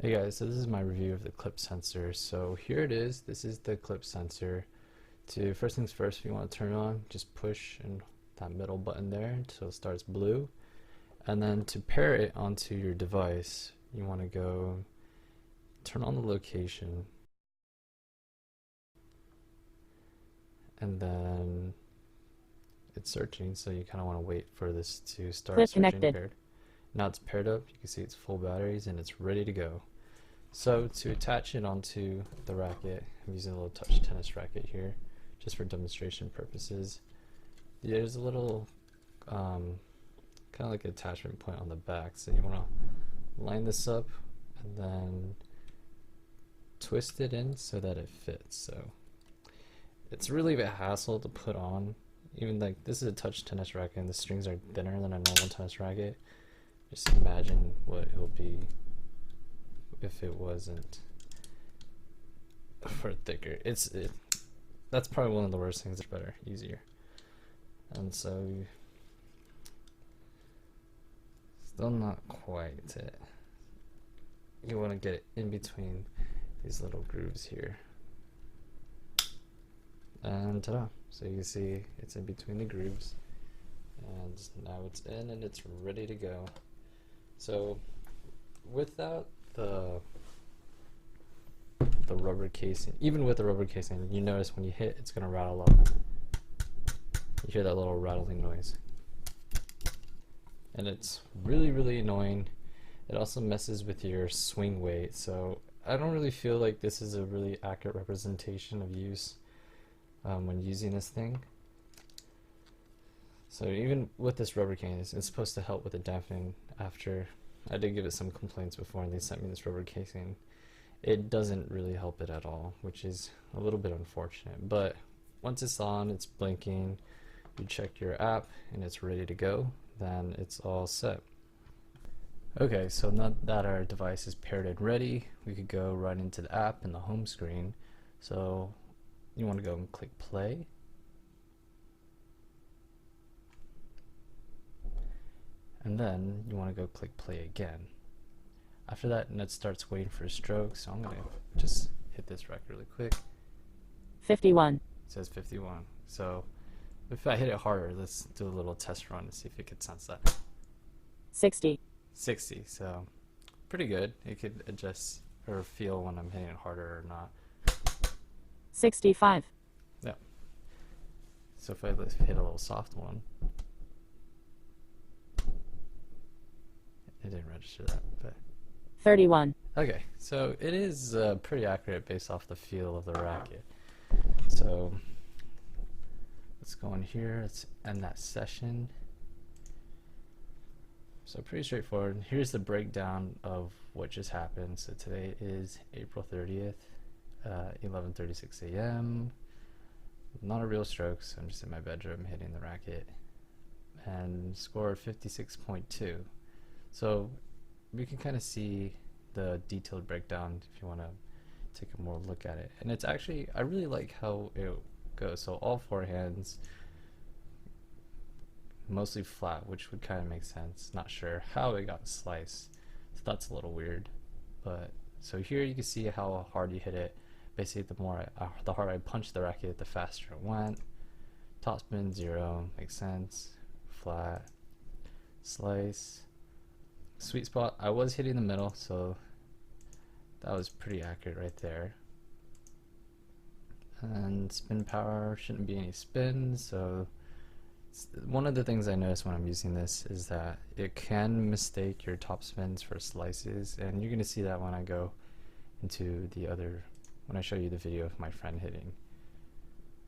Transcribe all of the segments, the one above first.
Hey guys, so this is my review of the clip sensor. So here it is. This is the clip sensor. First things first, if you want to turn it on, just push and that middle button there until it starts blue. And then to pair it onto your device, you want to go turn on the location, and then it's searching, so you kind of want to wait for this to start Clip searching connected. paired. Now it's paired up. You can see it's full batteries and it's ready to go. So to attach it onto the racket, I'm using a little touch tennis racket here just for demonstration purposes. There's a little kind of like attachment point on the back, so you want to line this up and then twist it in so that it fits. So it's really a hassle to put on. Even like this is a touch tennis racket and the strings are thinner than a normal tennis racket. Just imagine what it will be if it wasn't for thicker. That's probably one of the worst things. It's better, easier. And so still not quite it. You want to get it in between these little grooves here. And ta-da! So you can see it's in between the grooves, and now it's in and it's ready to go. So without the rubber casing, even with the rubber casing, you notice when you hit, it's gonna rattle up. You hear that little rattling noise, and it's really annoying. It also messes with your swing weight, so I don't really feel like this is a really accurate representation of use when using this thing. So even with this rubber case, it's supposed to help with the dampening. After I did give it some complaints before and they sent me this rubber casing, it doesn't really help it at all, which is a little bit unfortunate. But once it's on, it's blinking, you check your app and it's ready to go, then it's all set. Okay, so now that our device is paired and ready, we could go right into the app in the home screen. So you want to go and click play. And then you want to go click play again. After that, it starts waiting for a stroke, so I'm going to just hit this record really quick. 51. It says 51. So if I hit it harder, let's do a little test run to see if it could sense that. 60. 60, so pretty good. It could adjust or feel when I'm hitting it harder or not. 65. Yeah. So if I hit a little soft one, it didn't register that, but 31. okay, so it is pretty accurate based off the feel of the racket. So let's go in here, let's end that session. So pretty straightforward. Here's the breakdown of what just happened. So today is April 30th, 11:36 a.m. Not a real stroke, so I'm just in my bedroom hitting the racket, and scored 56.2. So we can kind of see the detailed breakdown if you want to take a more look at it. And it's actually, I really like how it goes. So all four hands mostly flat, which would kind of make sense. Not sure how it got sliced, so that's a little weird. But so here you can see how hard you hit it. Basically, the harder I punched the racket, the faster it went. Top spin 0 makes sense. Flat, slice. Sweet spot, I was hitting the middle, so that was pretty accurate right there. And spin power, shouldn't be any spins, so one of the things I notice when I'm using this is that it can mistake your top spins for slices, and you're going to see that when I go into when I show you the video of my friend hitting.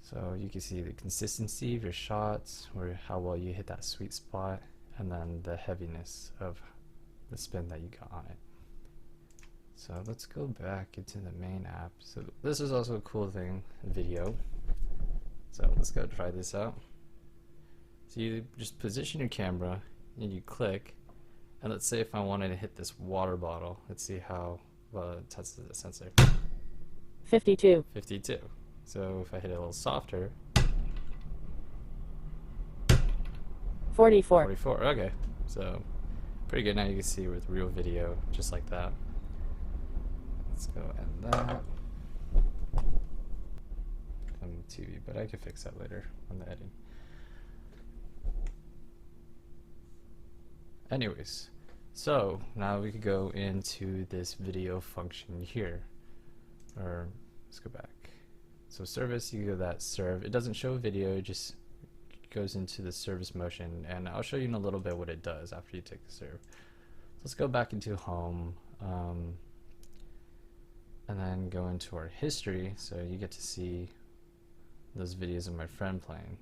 So you can see the consistency of your shots, or how well you hit that sweet spot, and then the heaviness of the spin that you got on it. So let's go back into the main app. So this is also a cool thing, video. So let's go try this out. So you just position your camera and you click, and let's say if I wanted to hit this water bottle, let's see how well it tests the sensor. 52. 52. So if I hit it a little softer, 44. 44. Okay, so pretty good. Now you can see with real video, just like that. let's go end that. On the TV, but I can fix that later on the editing. Anyways, so now we could go into this video function here, or let's go back. So service, you go that serve. It doesn't show video, it just goes into the service motion, and I'll show you in a little bit what it does after you take the serve. So let's go back into home, and then go into our history, so you get to see those videos of my friend playing.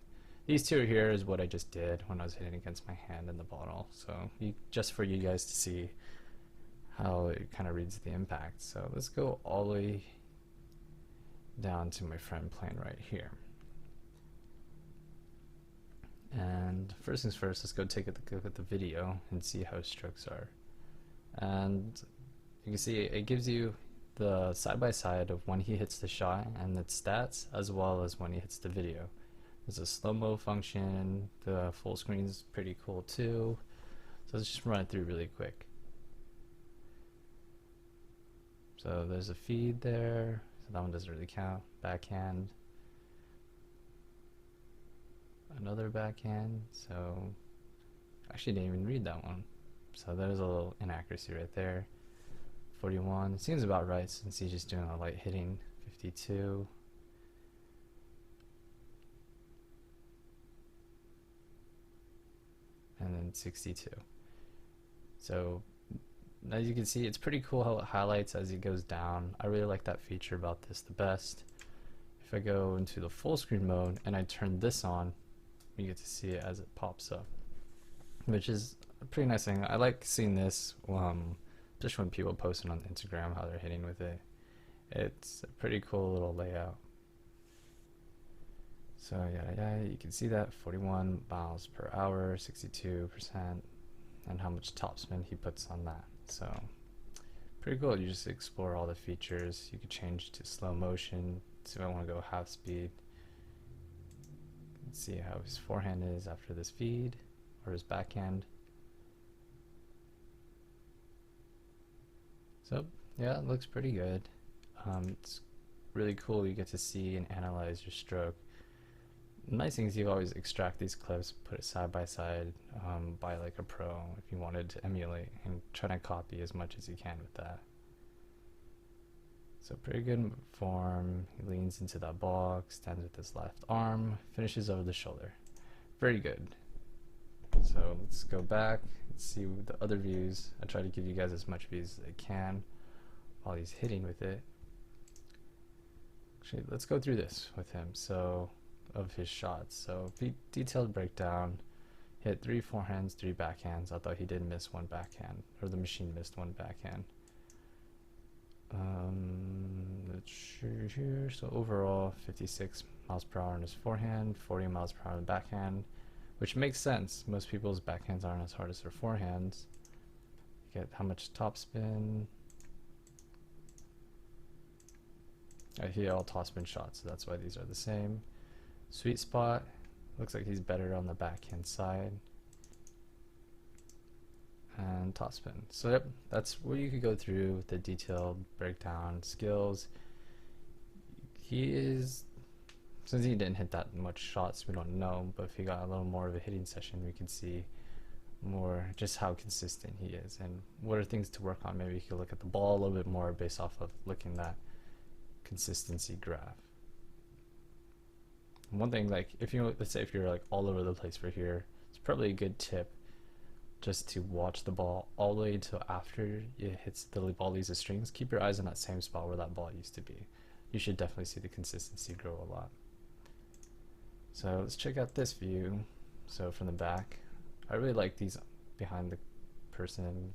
These two here is what I just did when I was hitting against my hand in the bottle, so just for you guys to see how it kind of reads the impact. So let's go all the way down to my friend playing right here. And first things first, let's go take a look at the video and see how his strokes are. And you can see it gives you the side-by-side of when he hits the shot and its stats, as well as when he hits the video. There's a slow-mo function, the full screen is pretty cool too. So let's just run it through really quick. So there's a feed there, so that one doesn't really count. Backhand. Another backhand, so actually didn't even read that one. So there's a little inaccuracy right there. 41, seems about right since he's just doing a light hitting. 52. And then 62. So as you can see, it's pretty cool how it highlights as it goes down. I really like that feature about this the best. If I go into the full screen mode and I turn this on, you get to see it as it pops up, which is a pretty nice thing. I like seeing this just when people post it on Instagram how they're hitting with it. It's a pretty cool little layout. So yeah, you can see that 41 miles per hour, 62%, and how much topspin he puts on that. So pretty cool. You just explore all the features. You could change to slow motion. So if I want to go half speed, let's see how his forehand is after this feed, or his backhand. So yeah, it looks pretty good. It's really cool. You get to see and analyze your stroke. The nice thing is you always extract these clips, put it side by side by like a pro if you wanted to emulate, and try to copy as much as you can with that. So pretty good form. He leans into that ball, extends with his left arm, finishes over the shoulder. Very good. So let's go back and see the other views. I try to give you guys as much views as I can while he's hitting with it. Actually, let's go through this with him. So of his shots. So detailed breakdown. Hit 3 forehands, 3 backhands. I thought he did miss one backhand, or the machine missed one backhand. Let's see here. So overall, 56 miles per hour on his forehand, 40 miles per hour on the backhand, which makes sense. Most people's backhands aren't as hard as their forehands. Get how much topspin. I hear all topspin shots, so that's why these are the same. Sweet spot. Looks like he's better on the backhand side. And topspin. So yep, that's where you could go through the detailed breakdown skills. He is, since he didn't hit that much shots, we don't know, but if he got a little more of a hitting session, we can see more just how consistent he is and what are things to work on. Maybe you could look at the ball a little bit more based off of looking at that consistency graph. One thing, like if you, let's say if you're like all over the place for here, it's probably a good tip just to watch the ball all the way until after it hits the ball leaves the strings. Keep your eyes on that same spot where that ball used to be. You should definitely see the consistency grow a lot. So let's check out this view. So from the back, I really like these behind the person.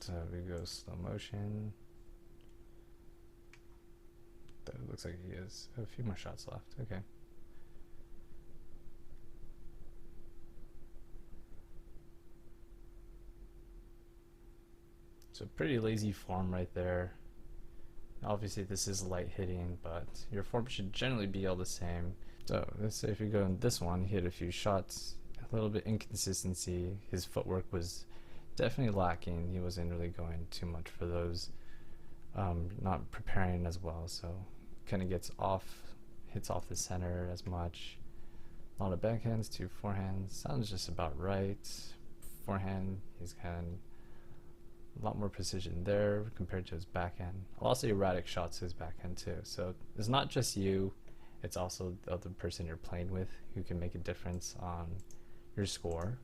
So we go slow motion. That looks like he has a few more shots left. Okay. So pretty lazy form right there. Obviously this is light hitting, but your form should generally be all the same. So let's say if you go in this one, he hit a few shots, a little bit inconsistency. His footwork was definitely lacking. He wasn't really going too much for those, not preparing as well. So kind of gets off, hits off the center as much. A lot of backhands, 2 forehands. Sounds just about right. Forehand, he's kind of a lot more precision there compared to his backhand. Also erratic shots to his backhand too. So it's not just you, it's also the other person you're playing with who can make a difference on your score.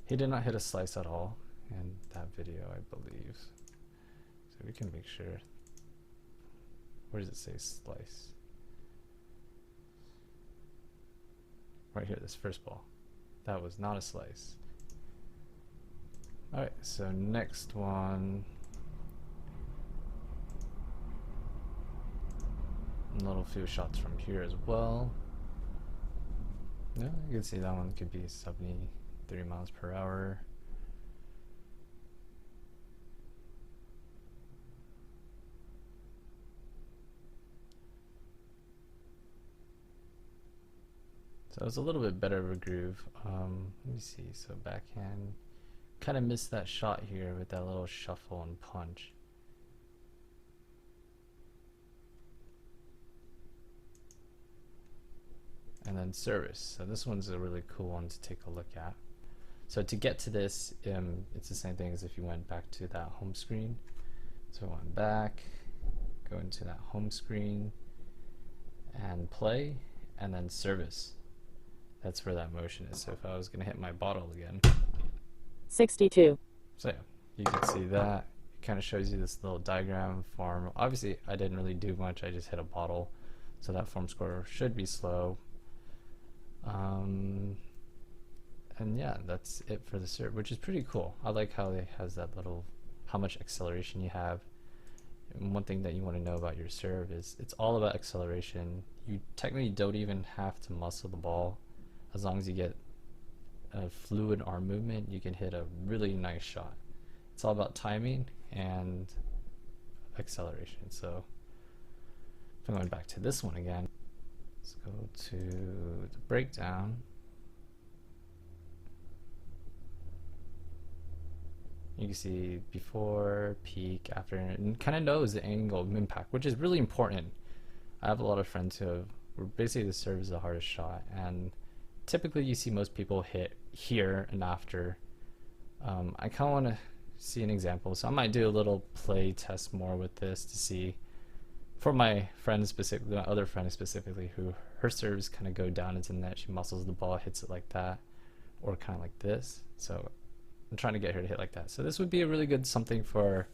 He did not hit a slice at all in that video, I believe. So we can make sure. Where does it say slice? Right here, this first ball. That was not a slice. Alright, so next one. A little few shots from here as well. Yeah, you can see that one could be 73 miles per hour. So it's a little bit better of a groove. Let me see, so backhand. Kind of missed that shot here with that little shuffle and punch. And then service. So this one's a really cool one to take a look at. So to get to this, it's the same thing as if you went back to that home screen. So I went back, go into that home screen, and play, and then service. That's where that motion is. So if I was going to hit my bottle again. 62. So yeah, you can see that. It kind of shows you this little diagram form. Obviously, I didn't really do much. I just hit a bottle. So that form score should be slow. And yeah, that's it for the serve, which is pretty cool. I like how it has that little, how much acceleration you have. And one thing that you want to know about your serve is it's all about acceleration. You technically don't even have to muscle the ball. As long as you get a fluid arm movement, you can hit a really nice shot. It's all about timing and acceleration. So if I'm going back to this one again, let's go to the breakdown. You can see before, peak, after, and kind of knows the angle of impact, which is really important. I have a lot of friends who have, where basically the serve is the hardest shot, and typically you see most people hit here and after. I kind of want to see an example, so I might do a little play test more with this to see, for my friend specifically, my other friend specifically, who her serves kind of go down into the net, she muscles the ball, hits it like that, or kind of like this. So I'm trying to get her to hit like that. So this would be a really good thing for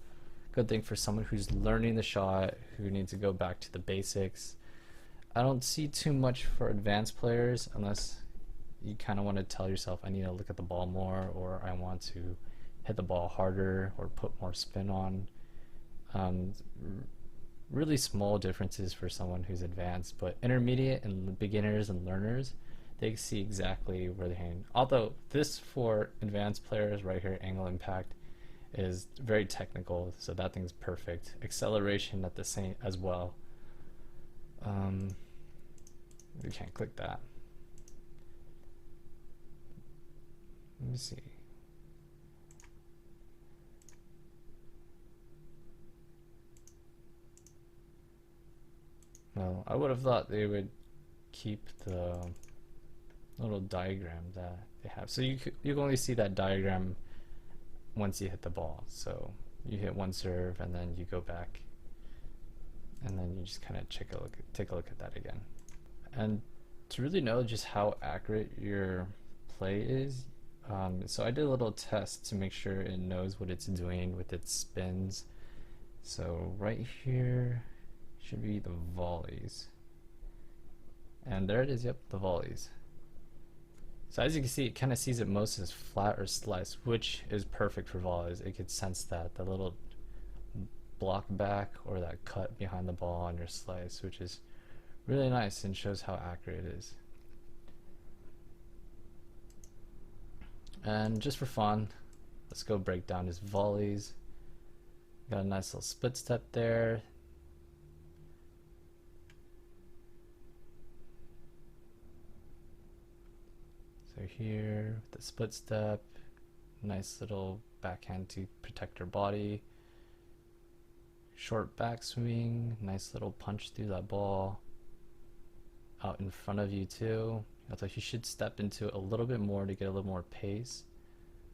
someone who's learning the shot, who needs to go back to the basics. I don't see too much for advanced players unless you kind of want to tell yourself, I need to look at the ball more, or I want to hit the ball harder or put more spin on. Really small differences for someone who's advanced, but intermediate and beginners and learners, they see exactly where they're hitting. Although this for advanced players right here, angle impact, is very technical, so that thing's perfect. Acceleration at the same as well. We can't click that. Let me see. Well, I would have thought they would keep the little diagram that they have. So you can only see that diagram once you hit the ball. So you hit one serve and then you go back, and then you just kind of take a look at that again. And to really know just how accurate your play is, so I did a little test to make sure it knows what it's doing with its spins. So right here should be the volleys, and there it is. Yep, the volleys. So as you can see, it kind of sees it most as flat or slice, which is perfect for volleys. It could sense that, the little block back or that cut behind the ball on your slice, which is really nice and shows how accurate it is. And just for fun, let's go break down his volleys. Got a nice little split step there. So here, with the split step, nice little backhand to protect your body. Short backswing, nice little punch through that ball. Out in front of you too. Although you should step into it a little bit more to get a little more pace.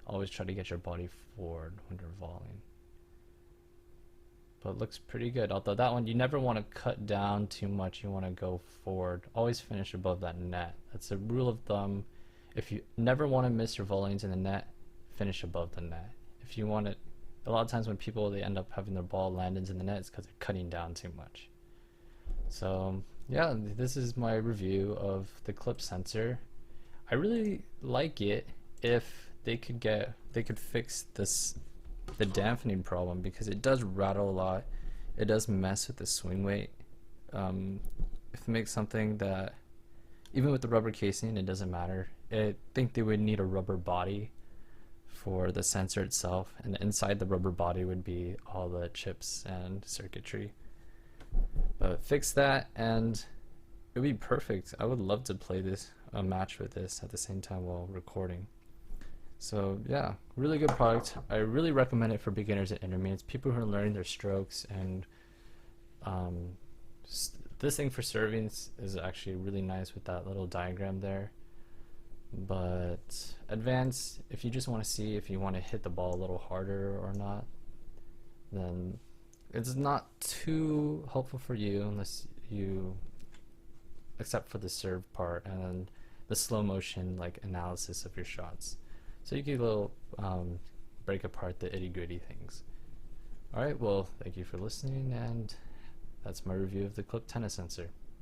Always try to get your body forward when you're volleying. But it looks pretty good. Although that one, you never want to cut down too much. You want to go forward. Always finish above that net. That's a rule of thumb. If you never want to miss your volleyings in the net, finish above the net. If you want it, a lot of times when people they end up having their ball land into the net, it's because they're cutting down too much. So yeah, this is my review of the QLIPP sensor. I really like it if they could fix the dampening problem, because it does rattle a lot. It does mess with the swing weight. If it makes something that, even with the rubber casing, it doesn't matter. I think they would need a rubber body for the sensor itself, and inside the rubber body would be all the chips and circuitry. But fix that and it would be perfect. I would love to play a match with this at the same time while recording. So yeah, really good product. I really recommend it for beginners and intermediates, people who are learning their strokes. And this thing for serving is actually really nice with that little diagram there. But advanced, if you just want to see if you want to hit the ball a little harder or not, then it's not too helpful for you unless you, except for the serve part and then the slow motion like analysis of your shots. So you can little break apart the itty gritty things. Alright, well, thank you for listening, and that's my review of the QLIPP tennis sensor.